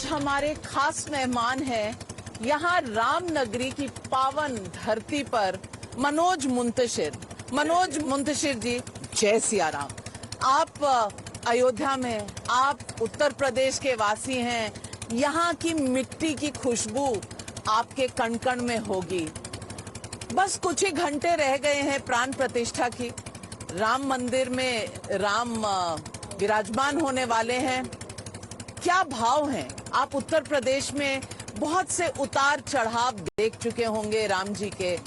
आज हमारे खास मेहमान हैं यहाँ रामनगरी की पावन धरती पर मनोज मुंतशिर जी, जय सिया राम। आप अयोध्या में, आप उत्तर प्रदेश के वासी हैं, यहाँ की मिट्टी की खुशबू आपके कण कण में होगी। बस कुछ ही घंटे रह गए हैं प्राण प्रतिष्ठा की। राम मंदिर में राम विराजमान होने वाले हैं। क्या भाव हैं? आप उत्तर प्रदेश में बहुत से उतार चढ़ाव देख चुके होंगे राम जी के।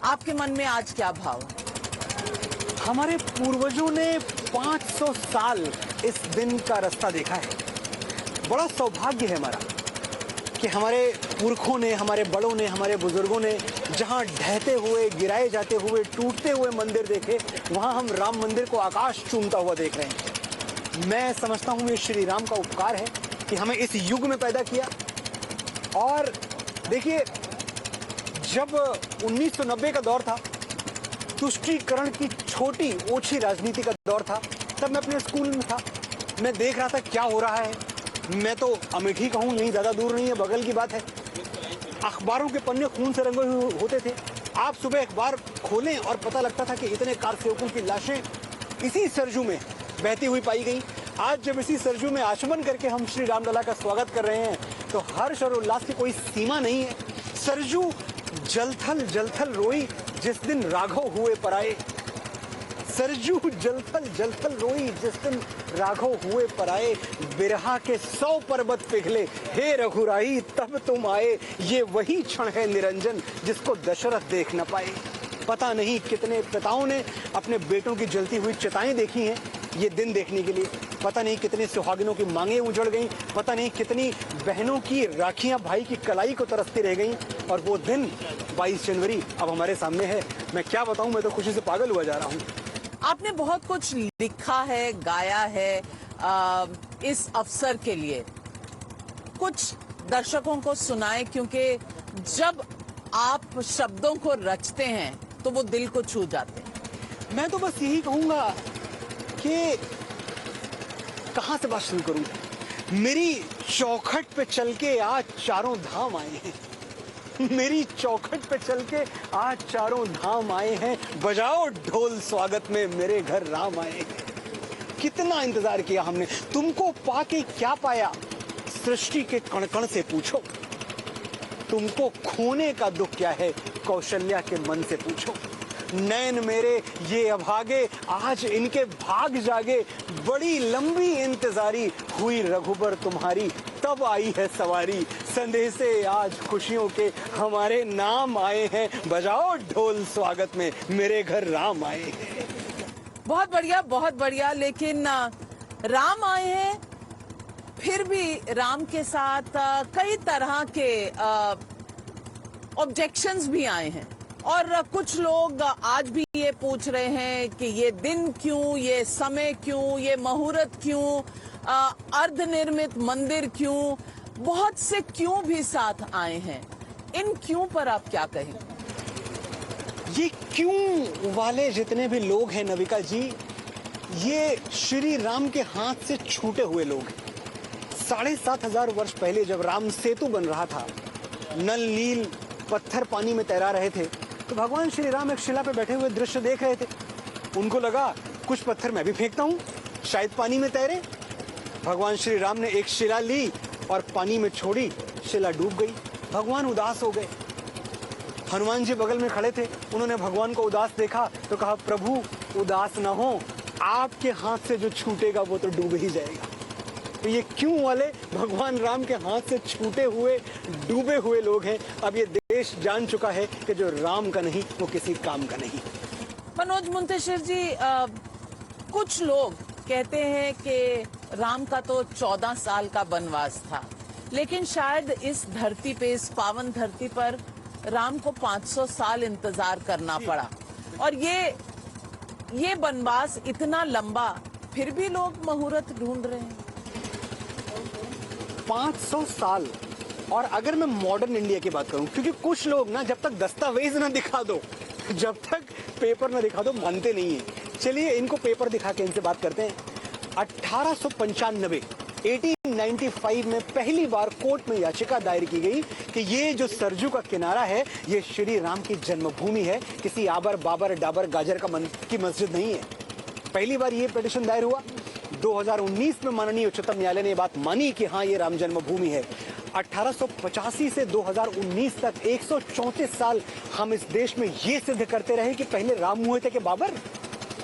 आपके मन में आज क्या भाव है? हमारे पूर्वजों ने 500 साल इस दिन का रास्ता देखा है। बड़ा सौभाग्य है हमारा कि हमारे पुरखों ने, हमारे बड़ों ने, हमारे बुजुर्गों ने जहां ढहते हुए, गिराए जाते हुए, टूटते हुए मंदिर देखे, वहां हम राम मंदिर को आकाश चूमता हुआ देख रहे हैं। मैं समझता हूं ये श्री राम का उपकार है कि हमें इस युग में पैदा किया। और देखिए, जब 1990 का दौर था, तुष्टीकरण की छोटी ओछी राजनीति का दौर था, तब मैं अपने स्कूल में था। मैं देख रहा था क्या हो रहा है। मैं तो अमेठी का हूं, यहीं ज्यादा दूर नहीं है, बगल की बात है। अखबारों के पन्ने खून से रंगे हुए होते थे। आप सुबह अखबार खोलें और पता लगता था कि इतने कारसेवकों की लाशें इसी सरजू में बहती हुई पाई गई। आज जब इसी सरजू में आचमन करके हम श्री रामलला का स्वागत कर रहे हैं, तो हर्ष और उल्लास की कोई सीमा नहीं है। सरजू जलथल जलथल रोई जिस दिन राघव हुए पराए। सरजू जलथल जलथल रोई जिस दिन राघव हुए पराए। बिरहा के 100 पर्वत पिघले, हे रघुराई तब तुम आए। ये वही क्षण है निरंजन जिसको दशरथ देख न पाए। पता नहीं कितने पिताओं ने अपने बेटों की जलती हुई चिताएं देखी हैं ये दिन देखने के लिए। पता नहीं कितने सुहागिनों की मांगें उजड़ गईं। पता नहीं कितनी बहनों की राखियां भाई की कलाई को तरसती रह गईं। और वो दिन 22 जनवरी अब हमारे सामने है। मैं क्या बताऊं, मैं तो खुशी से पागल हुआ जा रहा हूं। आपने बहुत कुछ लिखा है, गाया है इस अवसर के लिए। कुछ दर्शकों को सुनाएं, क्योंकि जब आप शब्दों को रचते हैं तो वो दिल को छू जाते हैं। मैं तो बस यही कहूंगा कि कहां से बात शुरू करूं। मेरी चौखट पे चल के आज चारों धाम आए हैं। मेरी चौखट पे चल के आज चारों धाम आए हैं। बजाओ ढोल स्वागत में, मेरे घर राम आए हैं। कितना इंतजार किया हमने। तुमको पाके क्या पाया, सृष्टि के कण कण से पूछो। तुमको खोने का दुख क्या है, कौशल्या के मन से पूछो। नैन मेरे ये अभागे, आज इनके भाग जागे। बड़ी लंबी इंतजारी हुई रघुबर तुम्हारी, तब आई है सवारी। संदेशे आज खुशियों के हमारे नाम आए हैं। बजाओ ढोल स्वागत में, मेरे घर राम आए हैं। बहुत बढ़िया, बहुत बढ़िया। लेकिन राम आए हैं, फिर भी राम के साथ कई तरह के ऑब्जेक्शंस भी आए हैं। और कुछ लोग आज भी ये पूछ रहे हैं कि ये दिन क्यों, ये समय क्यों, ये मुहूर्त क्यों, अर्धनिर्मित मंदिर क्यों, बहुत से क्यों भी साथ आए हैं। इन क्यों पर आप क्या कहें? ये क्यों वाले जितने भी लोग हैं नविका जी, ये श्री राम के हाथ से छूटे हुए लोग हैं। 7,500 वर्ष पहले जब राम सेतु बन रहा था, नल नील पत्थर पानी में तैरा रहे थे, तो भगवान श्री राम एक शिला पे बैठे हुए दृश्य देख रहे थे। उनको लगा कुछ पत्थर मैं भी फेंकता हूँ, शायद पानी में तैरे। भगवान श्री राम ने एक शिला ली और पानी में छोड़ी, शिला डूब गई। भगवान उदास हो गए। हनुमान जी बगल में खड़े थे, उन्होंने भगवान को उदास देखा तो कहा, प्रभु उदास ना हो, आपके हाथ से जो छूटेगा वो तो डूब ही जाएगा। तो ये क्यों वाले भगवान राम के हाथ से छूटे हुए, डूबे हुए लोग हैं। अब ये देश जान चुका है कि जो राम का नहीं वो किसी काम का नहीं। मनोज मुंतशिर जी, कुछ लोग कहते हैं कि राम का तो 14 साल का वनवास था, लेकिन शायद इस धरती पे, इस पावन धरती पर राम को 500 साल इंतजार करना पड़ा। और ये वनवास इतना लंबा, फिर भी लोग मुहूर्त ढूंढ रहे हैं। 500 साल। और अगर मैं मॉडर्न इंडिया की बात करूं, क्योंकि कुछ लोग ना जब तक दस्तावेज ना दिखा दो, जब तक पेपर ना दिखा दो, मानते नहीं है। चलिए इनको पेपर दिखा के इनसे बात करते हैं। 1895 1995 में पहली बार कोर्ट में याचिका दायर की गई कि ये जो सरजू का किनारा है ये श्री राम की जन्मभूमि है, किसी आबर बाबर डाबर गाजर की मस्जिद नहीं है। पहली बार ये पिटीशन दायर हुआ। 2019 में माननीय उच्चतम न्यायालय ने ये बात मानी कि हाँ ये राम जन्मभूमि है। 1885 से 2019 तक 134 साल हम इस देश में ये सिद्ध करते रहे कि पहले राम हुए थे कि बाबर।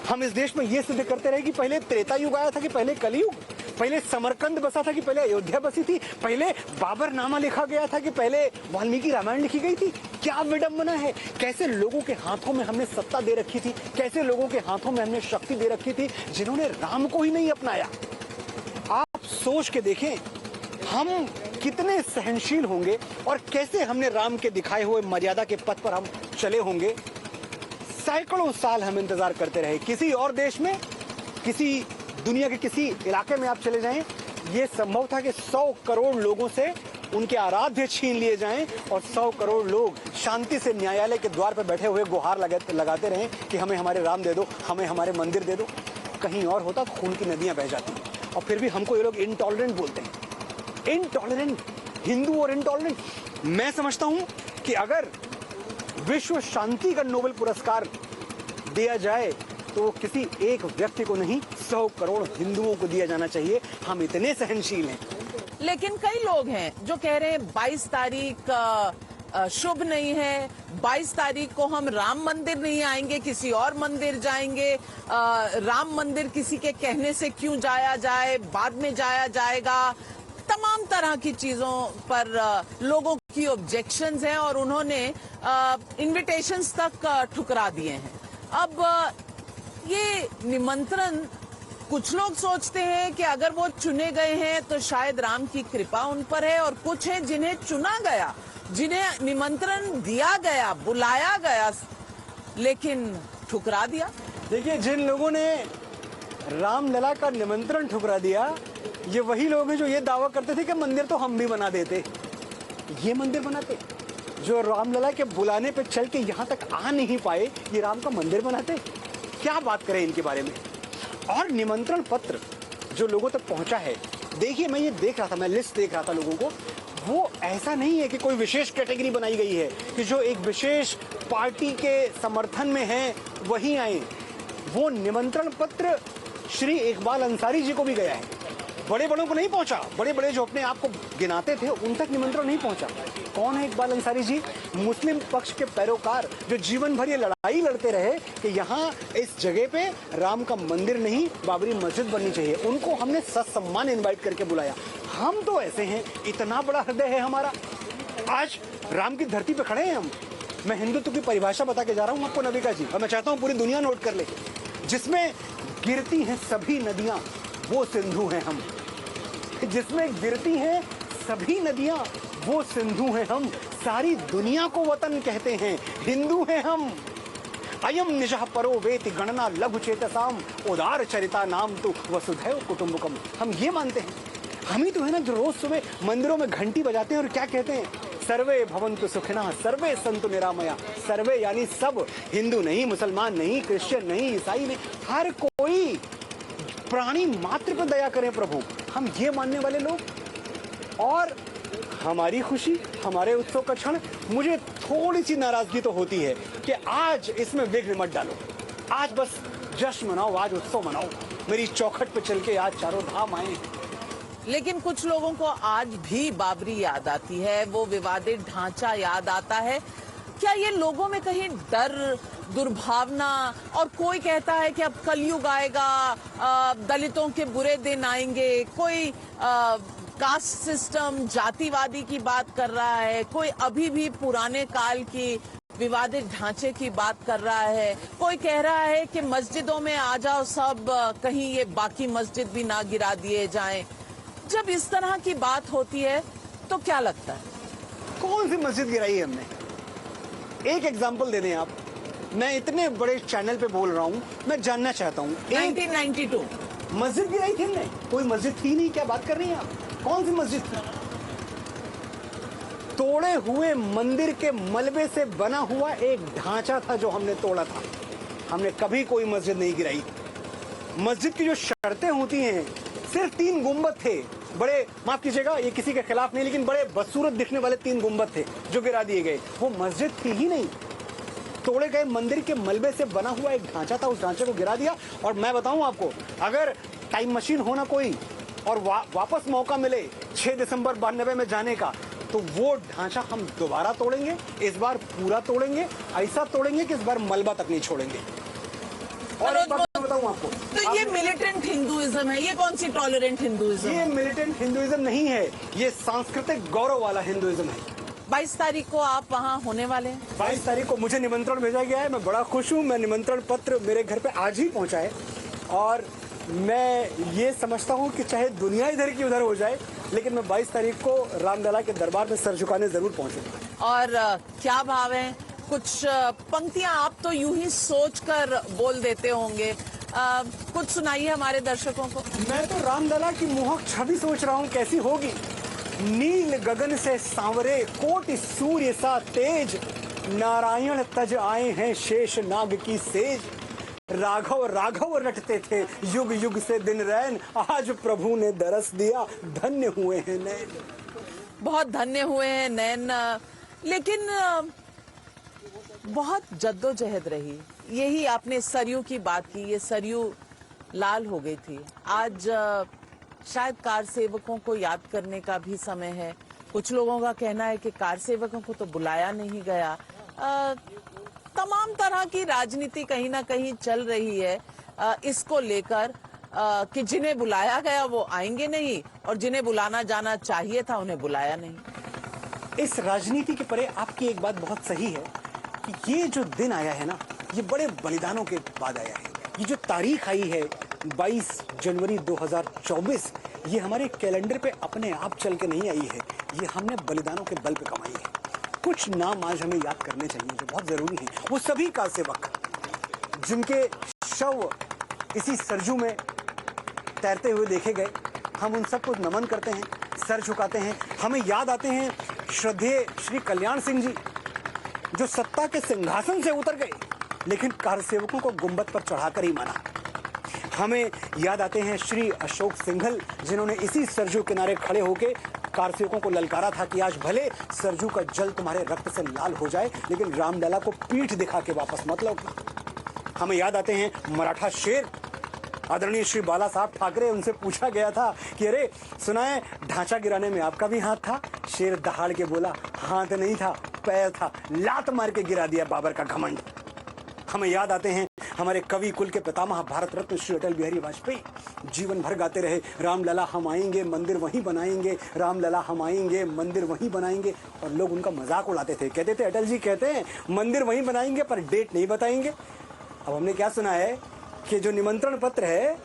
हम इस देश में ये सिद्ध करते रहे कि पहले त्रेता युग आया था कि पहले कलयुग, पहले समरकंद बसा था कि पहले अयोध्या बसी थी, पहले बाबर नामा लिखा गया था कि पहले वाल्मीकि रामायण लिखी गई थी। क्या विडंबना है, कैसे लोगों के हाथों में हमने सत्ता दे रखी थी, कैसे लोगों के हाथों में हमने शक्ति दे रखी थी जिन्होंने राम को ही नहीं अपनाया। आप सोच के देखें हम कितने सहनशील होंगे और कैसे हमने राम के दिखाए हुए मर्यादा के पथ पर हम चले होंगे। सैकड़ों साल हम इंतजार करते रहे। किसी और देश में, किसी दुनिया के किसी इलाके में आप चले जाएं, ये संभव था कि 100 करोड़ लोगों से उनके आराध्य छीन लिए जाएं और 100 करोड़ लोग शांति से न्यायालय के द्वार पर बैठे हुए गुहार लगाते रहें कि हमें हमारे राम दे दो, हमें हमारे मंदिर दे दो। कहीं और होता तो खून की नदियां बह जाती। और फिर भी हमको ये लोग इंटॉलरेंट बोलते हैं। इंटॉलरेंट, हिंदू और इंटॉलरेंट। मैं समझता हूं कि अगर विश्व शांति का नोबेल पुरस्कार दिया जाए तो किसी एक व्यक्ति को नहीं, 100 करोड़ हिंदुओं को दिया जाना चाहिए। हम इतने सहनशील हैं। लेकिन कई लोग हैं जो कह रहे हैं 22 तारीख शुभ नहीं है, 22 तारीख को हम राम मंदिर नहीं आएंगे, किसी और मंदिर जाएंगे। राम मंदिर किसी के कहने से क्यों जाया जाए, बाद में जाया जाएगा। तमाम तरह की चीजों पर लोगों की ऑब्जेक्शंस हैं और उन्होंने इनविटेशंस तक ठुकरा दिए हैं। अब ये निमंत्रण, कुछ लोग सोचते हैं कि अगर वो चुने गए हैं तो शायद राम की कृपा उन पर है, और कुछ हैं जिन्हें चुना गया, जिन्हें निमंत्रण दिया गया, बुलाया गया, लेकिन ठुकरा दिया। देखिए, जिन लोगों ने रामलला का निमंत्रण ठुकरा दिया, ये वही लोग हैं जो ये दावा करते थे कि मंदिर तो हम भी बना देते। ये मंदिर बनाते जो रामलला के बुलाने पे चल के यहाँ तक आ नहीं पाए, ये राम का मंदिर बनाते। क्या बात करें इनके बारे में। और निमंत्रण पत्र जो लोगों तक पहुंचा है, देखिए मैं ये देख रहा था, मैं लिस्ट देख रहा था लोगों को। वो ऐसा नहीं है कि कोई विशेष कैटेगरी बनाई गई है कि जो एक विशेष पार्टी के समर्थन में है वही आए। वो निमंत्रण पत्र श्री इकबाल अंसारी जी को भी गया है। बड़े बड़ों को नहीं पहुंचा, बड़े बड़े जो अपने आप को गिनाते थे उन तक निमंत्रण नहीं पहुंचा। कौन है इकबाल अंसारी जी? मुस्लिम पक्ष के पैरोकार जो जीवन भर ये लड़ाई लड़ते रहे कि यहाँ इस जगह पे राम का मंदिर नहीं, बाबरी मस्जिद बननी चाहिए। उनको हमने ससम्मान इनवाइट करके बुलाया। हम तो ऐसे हैं, इतना बड़ा हृदय है हमारा। आज राम की धरती पे खड़े हैं हम। मैं हिंदुत्व की परिभाषा बता के जा रहा हूँ आपको नविका जी, और मैं चाहता हूँ पूरी दुनिया नोट कर ले। जिसमें गिरती हैं सभी नदियां वो सिंधु हैं हम। जिसमें गिरती हैं सभी नदियां वो सिंधु हैं हम। सारी दुनिया को वतन कहते हैं, हिंदू हैं हम। अयम निजः परो वेति गणना लघु चेतसाम उदार चरिता नाम तो वसुधैव कुटुंबकम। हम ये मानते हैं। हम ही तो है ना जो रोज सुबह मंदिरों में घंटी बजाते हैं और क्या कहते हैं, सर्वे भवन्तु सुखिनः सर्वे सन्तु निरामया। सर्वे यानी सब, हिंदू नहीं, मुसलमान नहीं, क्रिश्चियन नहीं, ईसाई नहीं, हर कोई प्राणी मात्र पर दया करें प्रभु। हम ये मानने वाले लोग। और हमारी खुशी, हमारे उत्सव का क्षण, मुझे थोड़ी सी नाराजगी तो होती है कि आज इसमें विघ्न मत डालो। आज बस जश्न मनाओ, आज उत्सव मनाओ। मेरी चौखट पे चल के आज चारों धाम आए। लेकिन कुछ लोगों को आज भी बाबरी याद आती है, वो विवादित ढांचा याद आता है। क्या ये लोगों में कहीं डर, दुर्भावना, और कोई कहता है कि अब कलयुग आएगा, दलितों के बुरे दिन आएंगे, कोई कास्ट सिस्टम, जातिवादी की बात कर रहा है, कोई अभी भी पुराने काल की विवादित ढांचे की बात कर रहा है, कोई कह रहा है कि मस्जिदों में आ जाओ सब, कहीं ये बाकी मस्जिद भी ना गिरा दिए जाएं। जब इस तरह की बात होती है तो क्या लगता है? कौन सी मस्जिद गिराई है हमने? एक एग्जाम्पल दे दें आप। मैं इतने बड़े चैनल पे बोल रहा हूँ, मैं जानना चाहता हूँ। 1992 मस्जिद गिराई थी हमने? कोई मस्जिद थी नहीं। क्या बात कर रही हैं आप? कौन सी मस्जिद थी? तोड़े हुए मंदिर के मलबे से बना हुआ एक ढांचा था जो हमने तोड़ा था। हमने कभी कोई मस्जिद नहीं गिराई। मस्जिद की जो शर्तें होती हैं, सिर्फ 3 गुंबद थे, बड़े, माफ कीजिएगा ये किसी के खिलाफ नहीं, लेकिन बड़े बदसूरत दिखने वाले 3 गुंबद थे जो गिरा दिए गए। वो मस्जिद थी ही नहीं, तोड़े गए मंदिर के मलबे से बना हुआ एक ढांचा था, उस ढांचे को गिरा दिया। और मैं बताऊं आपको, अगर टाइम मशीन हो ना कोई और वापस मौका मिले 6 दिसंबर 92 में जाने का, तो वो ढांचा हम दोबारा तोड़ेंगे। इस बार पूरा तोड़ेंगे, ऐसा तोड़ेंगे कि इस बार मलबा तक नहीं छोड़ेंगे। और एक बात मैं बताऊं आपको, तो ये मिलिटेंट हिंदुइज्म है, ये कौन सी टॉलरेंट हिंदुइज्म ये है? मिलिटेंट हिंदुइज्म नहीं है, ये सांस्कृतिक गौरव वाला हिंदुइज्म है। 22 तारीख को आप वहाँ होने वाले हैं? 22 तारीख को मुझे निमंत्रण भेजा गया है, मैं बड़ा खुश हूँ। मैं निमंत्रण पत्र मेरे घर पे आज ही पहुंचा है और मैं ये समझता हूँ कि चाहे दुनिया इधर की उधर हो जाए, लेकिन मैं 22 तारीख को रामलला के दरबार में सर झुकाने जरूर पहुंचूंगा। और क्या भाव है? कुछ पंक्तियां आप तो यूं ही सोचकर बोल देते होंगे, कुछ सुनाइए हमारे दर्शकों को। मैं तो रामलला की मोहक छवि सोच रहा हूँ कैसी होगी। नील गगन से सांवरे कोटि सूर्य सा तेज, नारायण तज आए हैं शेष नाग की सेज। राघव राघव रटते थे युग युग से दिन रैन, आज प्रभु ने दरस दिया धन्य हुए हैं नैन। बहुत धन्य हुए हैं नैन। लेकिन बहुत जद्दोजहद रही। यही आपने सरयू की बात की, ये सरयू लाल हो गई थी। आज शायद कार सेवकों को याद करने का भी समय है। कुछ लोगों का कहना है कि कार सेवकों को तो बुलाया नहीं गया। तमाम तरह की राजनीति कहीं ना कहीं चल रही है इसको लेकर कि जिन्हें बुलाया गया वो आएंगे नहीं और जिन्हें बुलाना जाना चाहिए था उन्हें बुलाया नहीं। इस राजनीति के परे आपकी एक बात बहुत सही है कि ये जो दिन आया है ना, ये बड़े बलिदानों के बाद आया है। ये जो तारीख आई है 22 जनवरी 2024, ये हमारे कैलेंडर पे अपने आप चल के नहीं आई है, ये हमने बलिदानों के बल पे कमाई है। कुछ नाम आज हमें याद करने चाहिए जो बहुत जरूरी हैं। वो सभी कार सेवक जिनके शव इसी सरजू में तैरते हुए देखे गए, हम उन सबको नमन करते हैं, सर झुकाते हैं। हमें याद आते हैं श्रद्धेय श्री कल्याण सिंह जी, जो सत्ता के सिंहासन से उतर गए लेकिन कार सेवकों को गुंबद पर चढ़ाकर ही माना। हमें याद आते हैं श्री अशोक सिंघल, जिन्होंने इसी सरजू किनारे खड़े होकर कार सेवकों को ललकारा था कि आज भले सरजू का जल तुम्हारे रक्त से लाल हो जाए, लेकिन रामलला को पीठ दिखा के वापस मत लौटना। हमें याद आते हैं मराठा शेर आदरणीय श्री बाला साहब ठाकरे, उनसे पूछा गया था कि अरे सुना है ढांचा गिराने में आपका भी हाथ था? शेर दहाड़ के बोला, हाथ नहीं था, पैर था, लात मार के गिरा दिया बाबर का घमंड। हमें याद आते हैं हमारे कवि कुल के पितामह भारत रत्न श्री अटल बिहारी वाजपेयी, जीवन भर गाते रहे रामलला हम आएंगे मंदिर वहीं बनाएंगे, रामलला हम आएंगे मंदिर वहीं बनाएंगे। और लोग उनका मजाक उड़ाते थे, कहते थे अटल जी कहते हैं मंदिर वहीं बनाएंगे पर डेट नहीं बताएंगे। अब हमने क्या सुना है कि जो निमंत्रण पत्र है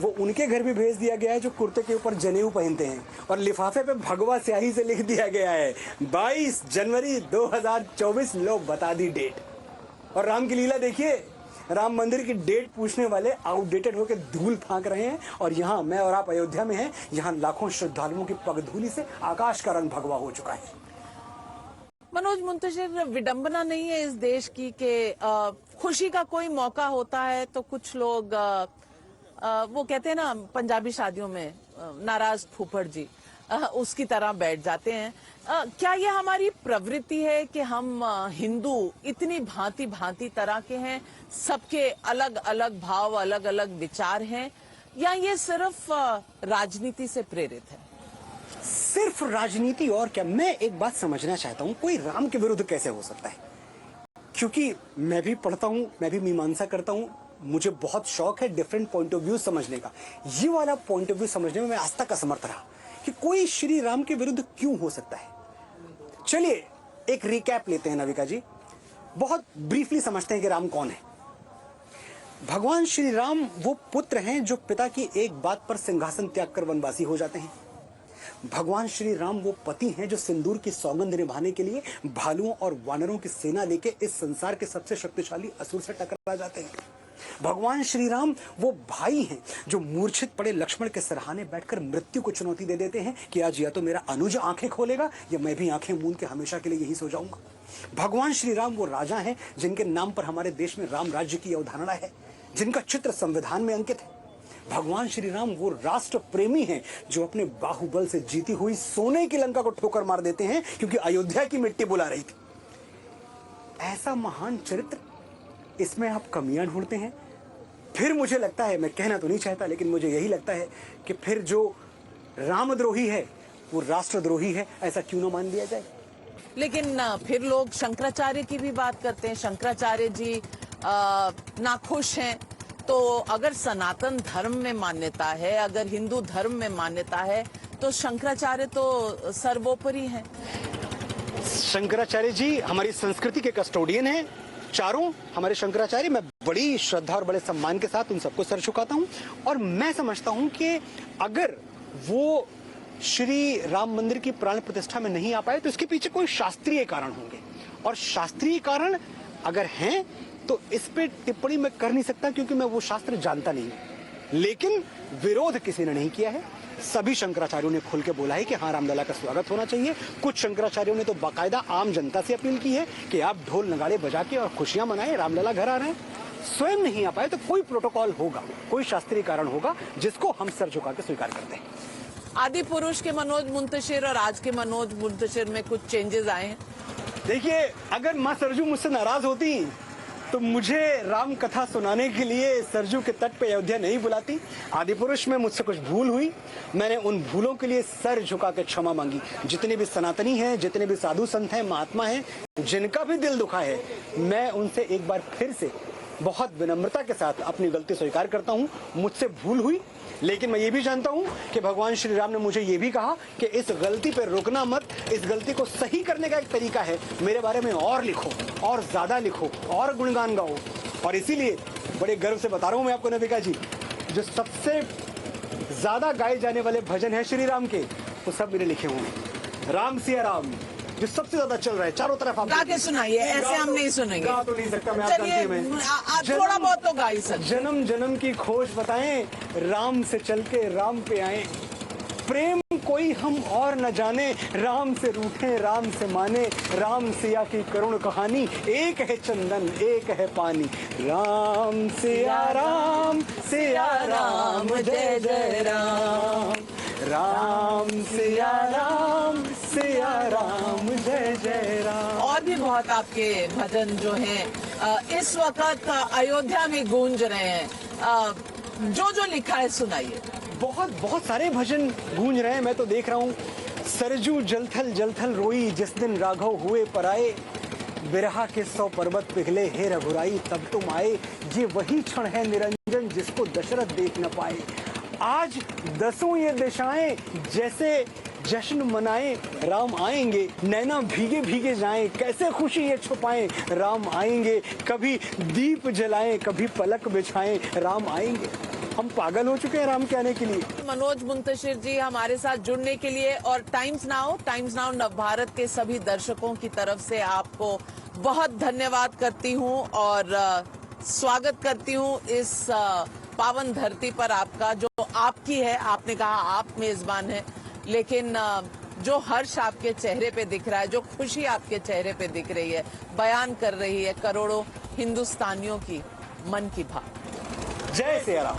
वो उनके घर भी भेज दिया गया है जो कुर्ते के ऊपर जनेऊ पहनते हैं, और लिफाफे पे भगवा स्याही से लिख दिया गया है 22 जनवरी 2024, लो बता दी डेट। और राम की लीला देखिए, राम मंदिर की डेट पूछने वाले आउटडेटेड होकर धूल फांक रहे हैं, और यहाँ मैं और आप अयोध्या में हैं, यहाँ लाखों श्रद्धालुओं की पगधूली से आकाश का रंग भगवा हो चुका है। मनोज मुंतशिर, विडंबना नहीं है इस देश की कि खुशी का कोई मौका होता है तो कुछ लोग वो कहते हैं ना पंजाबी शादियों में नाराज फूफड़ जी, उसकी तरह बैठ जाते हैं। क्या ये हमारी प्रवृत्ति है कि हम हिंदू इतनी भांति भांति तरह के हैं, सबके अलग अलग भाव अलग अलग विचार हैं, या ये सिर्फ राजनीति से प्रेरित है? सिर्फ राजनीति और क्या? मैं एक बात समझना चाहता हूं, कोई राम के विरुद्ध कैसे हो सकता है? क्योंकि मैं भी पढ़ता हूं, मैं भी मीमांसा करता हूं, मुझे बहुत शौक है डिफरेंट पॉइंट ऑफ व्यू समझने का। ये वाला पॉइंट ऑफ व्यू समझने में मैं आज तक असमर्थ रहा कि कोई श्री राम के विरुद्ध क्यों हो सकता है। चलिए एक रिकैप लेते हैं नविका जी, बहुत ब्रीफली समझते हैं कि राम कौन है। भगवान श्री राम वो पुत्र हैं जो पिता की एक बात पर सिंहासन त्याग कर वनवासी हो जाते हैं। भगवान श्री राम वो पति हैं जो सिंदूर की सौगंध निभाने के लिए भालुओं और वानरों की सेना लेके इस संसार के सबसे शक्तिशाली असुर से टकरा जाते हैं। भगवान श्री राम वो भाई हैं जो मूर्छित पड़े लक्ष्मण के सरहाने बैठकर मृत्यु को चुनौती दे देते हैं कि आज या तो मेरा अनुज आंखें खोलेगा या मैं भी आंखें मूंद के हमेशा के लिए यही सो जाऊंगा। भगवान श्री राम वो राजा हैं जिनके नाम पर हमारे देश में राम राज्य की अवधारणा है, जिनका चित्र संविधान में अंकित है। भगवान श्री राम वो राष्ट्र प्रेमी हैं जो अपने बाहुबल से जीती हुई सोने की लंका को ठोकर मार देते हैं क्योंकि अयोध्या की मिट्टी बुला रही थी। ऐसा महान चरित्र, इसमें आप कमियां ढूंढते हैं। फिर मुझे लगता है, मैं कहना तो नहीं चाहता लेकिन मुझे यही लगता है कि फिर जो रामद्रोही है वो राष्ट्रद्रोही है, ऐसा क्यों ना मान लिया जाए। लेकिन फिर लोग शंकराचार्य की भी बात करते हैं। शंकराचार्य जी नाखुश हैं। तो अगर सनातन धर्म में मान्यता है, अगर हिंदू धर्म में मान्यता है, तो शंकराचार्य तो सर्वोपरि हैं। शंकराचार्य जी हमारी संस्कृति के कस्टोडियन हैं, चारों हमारे शंकराचार्य। मैं बड़ी श्रद्धा और बड़े सम्मान के साथ उन सबको सर झुकाता हूं और मैं समझता हूं कि अगर वो श्री राम मंदिर की प्राण प्रतिष्ठा में नहीं आ पाए तो इसके पीछे कोई शास्त्रीय कारण होंगे, और शास्त्रीय कारण अगर हैं तो इस पे टिप्पणी मैं कर नहीं सकता क्योंकि मैं वो शास्त्र जानता नहीं। लेकिन विरोध किसी ने नहीं किया है। सभी शंकराचार्यों ने खुल के बोला है कि हाँ, रामलला का स्वागत होना चाहिए। कुछ शंकराचार्यों ने तो बाकायदा आम जनता से अपील की है कि आप ढोल नगाड़े बजा के और खुशियां मनाएं, रामलला घर आ रहे हैं। स्वयं नहीं आ पाए तो कोई प्रोटोकॉल होगा, कोई शास्त्रीय कारण होगा जिसको हम सर झुका के स्वीकार करते हैं। आदि पुरुष के मनोज मुंतशिर और आज के मनोज मुंतशिर में कुछ चेंजेस आए हैं। देखिए, अगर माँ सरजू मुझसे नाराज होती तो मुझे राम कथा सुनाने के लिए सरजू के तट पे अयोध्या नहीं बुलाती। आदि पुरुष में मुझसे कुछ भूल हुई, मैंने उन भूलों के लिए सर झुका के क्षमा मांगी। जितने भी सनातनी हैं, जितने भी साधु संत हैं, महात्मा हैं, जिनका भी दिल दुखा है, मैं उनसे एक बार फिर से बहुत विनम्रता के साथ अपनी गलती स्वीकार करता हूँ। मुझसे भूल हुई, लेकिन मैं ये भी जानता हूँ कि भगवान श्री राम ने मुझे ये भी कहा कि इस गलती पे रुकना मत, इस गलती को सही करने का एक तरीका है, मेरे बारे में और लिखो, और ज्यादा लिखो, और गुणगान गाओ। और इसीलिए बड़े गर्व से बता रहा हूँ मैं आपको नबिका जी, जो सबसे ज्यादा गाए जाने वाले भजन है श्री राम के, वो सब मेरे लिखे हुए हैं। राम सिया राम जो सबसे ज्यादा चल रहा है चारों तरफ। आप गा के सुनाइए, ऐसे हम नहीं सुनेंगे। गा तो नहीं सकता मैं, आप जानती हैं मैं। थोड़ा बहुत तो गा ही सकते। जन्म जन्म की खोज बताएं, राम से चल के राम पे आए। प्रेम कोई हम और न जाने, राम से रूठे राम से माने। राम सिया की करुण कहानी, एक है चंदन एक है पानी। राम सिया राम जय जय राम। राम सिया राम जय जय राम। और भी बहुत आपके भजन जो हैं इस वक्त अयोध्या में गूंज रहे हैं। जो जो लिखा है सुनाइए। बहुत सारे भजन गूंज रहे हैं। मैं तो देख रहा हूँ, सरजू जलथल जलथल रोई जिस दिन राघव हुए पराए। बिरहा के 100 पर्वत पिघले हे रघुराई तब तुम आए। ये वही क्षण है निरंजन जिसको दशरथ देख न पाए। आज दसों ये दिशाएं जैसे जश्न मनाएं, राम आएंगे। नैना भीगे भीगे जाएं, कैसे खुशी ये छुपाएं। राम आएंगे। कभी दीप जलाएं, कभी पलक बिछाएं, राम आएंगे। हम पागल हो चुके हैं राम के आने के लिए। मनोज मुंतशिर जी हमारे साथ जुड़ने के लिए, और टाइम्स नाउ नव भारत के सभी दर्शकों की तरफ से आपको बहुत धन्यवाद करती हूं और स्वागत करती हूं इस पावन धरती पर आपका, जो आपकी है। आपने कहा आप मेजबान हैं, लेकिन जो हर्ष आपके चेहरे पे दिख रहा है, जो खुशी आपके चेहरे पे दिख रही है, बयान कर रही है करोड़ों हिंदुस्तानियों की मन की बात। जय सिया राम।